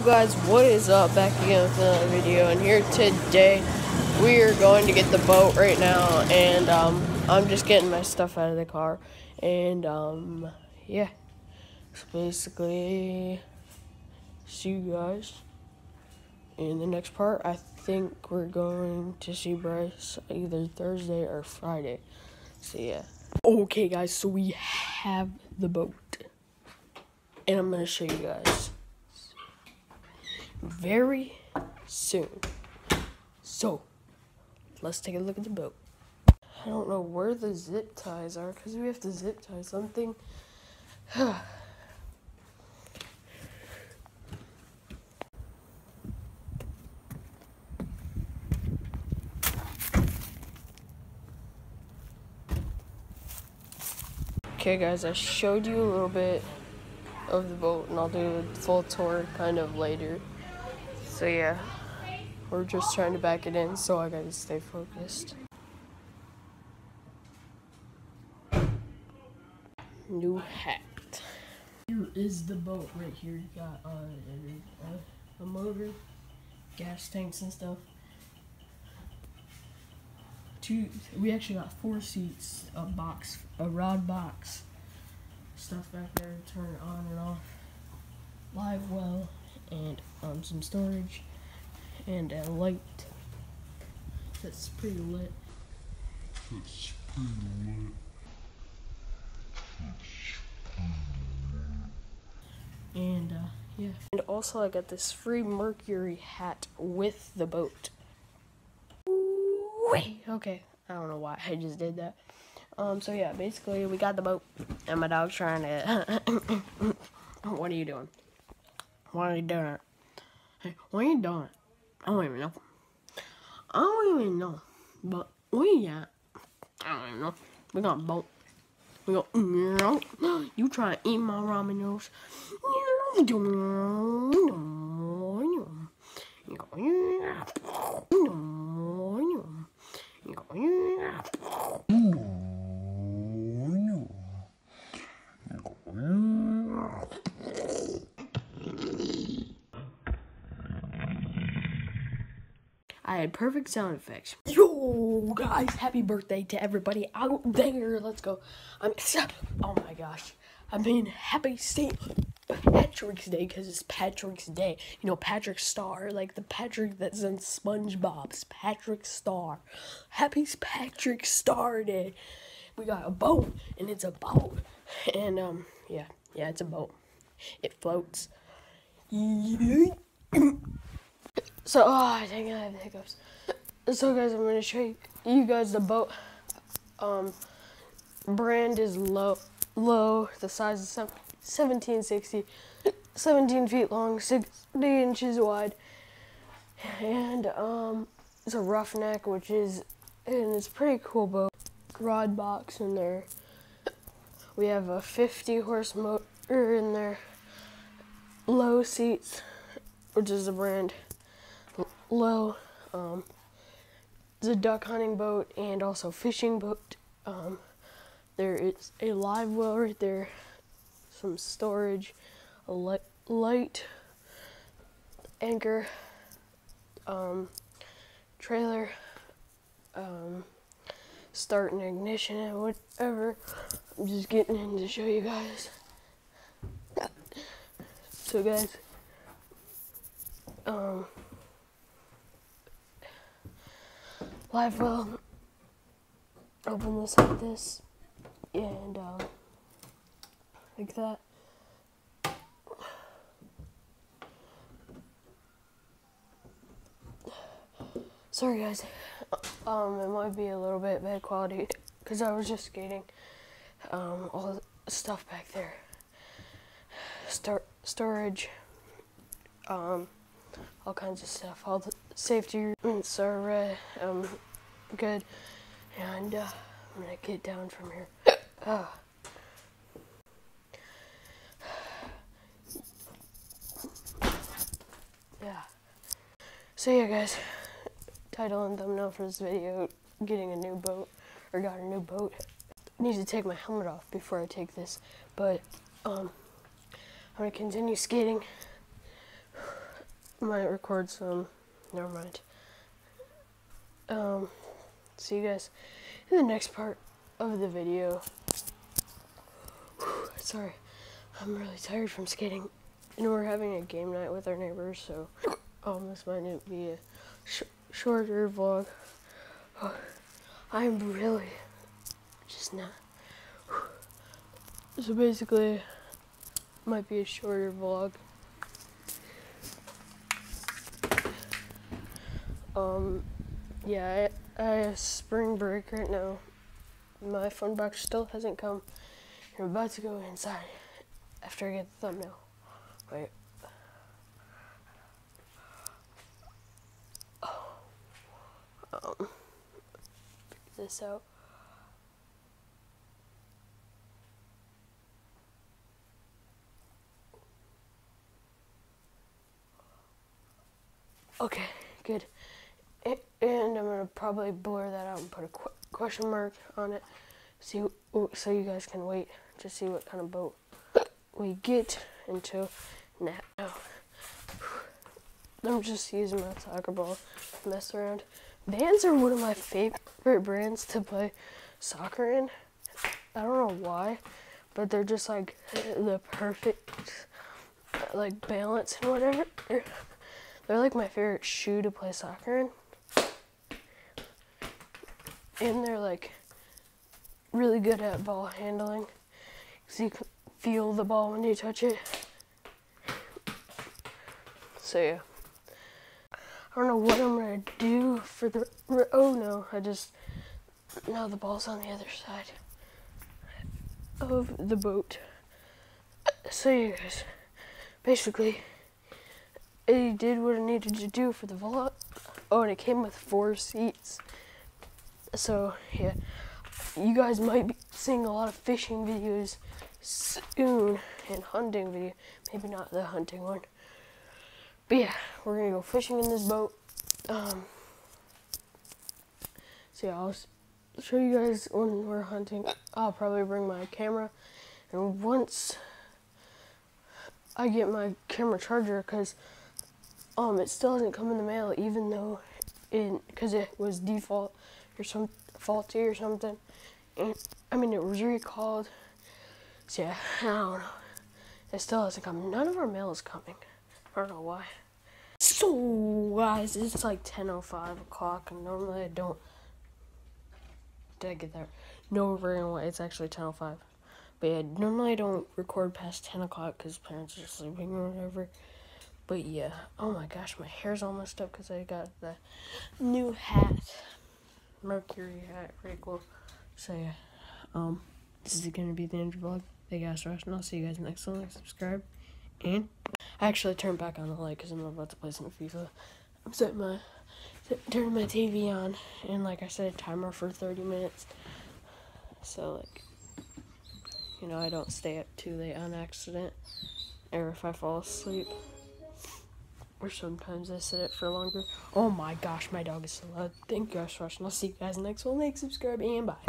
guys, what is up? Back again with another video, and here today we are going to get the boat right now, and I'm just getting my stuff out of the car, and yeah, so basically see you guys in the next part. I think we're going to see Bryce either Thursday or Friday, so yeah. Okay guys, so we have the boat, and I'm gonna show you guys very soon. So let's take a look at the boat. I don't know where the zip ties are because we have to zip tie something. Okay guys, I showed you a little bit of the boat, and I'll do a full tour kind of later. So yeah, we're just trying to back it in, so I gotta stay focused. New hat. Here is the boat right here. You got a motor, gas tanks and stuff. We actually got 4 seats, a rod box, stuff back there to turn it on and off, live well, and some storage, and a light that's pretty lit. And yeah. And also I got this free Mercury hat with the boat. Wait, okay. I don't know why I just did that. So yeah, basically we got the boat, and my dog's trying to what are you doing? Why are you doing it? Hey, what are you doing? I don't even know. I don't even know. But where you at? I don't even know. We got a boat. We go, you try to eat my ramen noodles. I had perfect sound effects. Yo, guys, happy birthday to everybody out there. Let's go. Oh my gosh. I mean, happy St. Patrick's Day, because it's Patrick's Day. You know, Patrick Star, like the Patrick that's in SpongeBob's Patrick Star. Happy Patrick Star Day. We got a boat, and it's a boat. And, yeah, it's a boat. It floats. So, I think I have the hiccups. So, guys, I'm going to show you guys the boat. Brand is low. The size is 1760, 17 feet long, 60 inches wide. And, it's a roughneck, and it's a pretty cool boat. Rod box in there. We have a 50-horse motor in there. Low seats, which is the brand. Low. It's a duck hunting boat and also fishing boat. There is a live well right there, some storage, a light, anchor, trailer, start and ignition and whatever. I'm just getting in to show you guys. So guys, live well, open this like this, and like that. Sorry guys, it might be a little bit bad quality because I was just getting all the stuff back there. Storage, all kinds of stuff, all the safety rooms are good, and I'm gonna get down from here. Yeah. So yeah guys, title and thumbnail for this video, getting a new boat, or got a new boat. I need to take my helmet off before I take this, but I'm gonna continue skating. might record some. Never mind. See you guys in the next part of the video. Sorry, I'm really tired from skating, and we're having a game night with our neighbors, so this might be a shorter vlog. I'm really just not. So basically, might be a shorter vlog. Yeah, I have spring break right now. My phone box still hasn't come. I'm about to go inside after I get the thumbnail. Wait. Figure this out. Okay, good. And I'm gonna probably blur that out and put a question mark on it, so you guys can wait to see what kind of boat we get into now. I'm just using my soccer ball to mess around. Vans are one of my favorite brands to play soccer in. I don't know why, but they're just like the perfect like balance and whatever. They're like my favorite shoe to play soccer in. And they're like really good at ball handling, so you can feel the ball when you touch it. So yeah, I don't know what I'm gonna do for the. Oh no, now the ball's on the other side of the boat. So you guys, basically, it did what it needed to do for the vlog. Oh, and it came with 4 seats. So yeah, you guys might be seeing a lot of fishing videos soon and hunting video. Maybe not the hunting one, but yeah, we're gonna go fishing in this boat. So yeah, I'll show you guys when we're hunting. I'll probably bring my camera, and once I get my camera charger, because it still hasn't come in the mail, even though because it was default or some faulty or something. And I mean, it was recalled. So yeah, I don't know. It still hasn't come. None of our mail is coming. I don't know why. So guys, it's like 10:05 o'clock, and normally I don't. Did I get that? No, it's actually 10:05. But yeah, normally I don't record past 10 o'clock because parents are sleeping or whatever. But yeah, oh my gosh, my hair's almost up because I got the new hat. Mercury hat, pretty cool. So yeah, this is gonna be the end of the vlog. Thank you guys for watching. I'll see you guys next one. Subscribe, and I actually turned back on the light because I'm about to play some FIFA. I'm turning my TV on, and like I said, timer for 30 minutes. So like, I don't stay up too late on accident, or if I fall asleep. Or sometimes I set it for longer. Oh my gosh, my dog is so loud. Thank you guys for watching. I'll see you guys next one. Like, subscribe, and bye.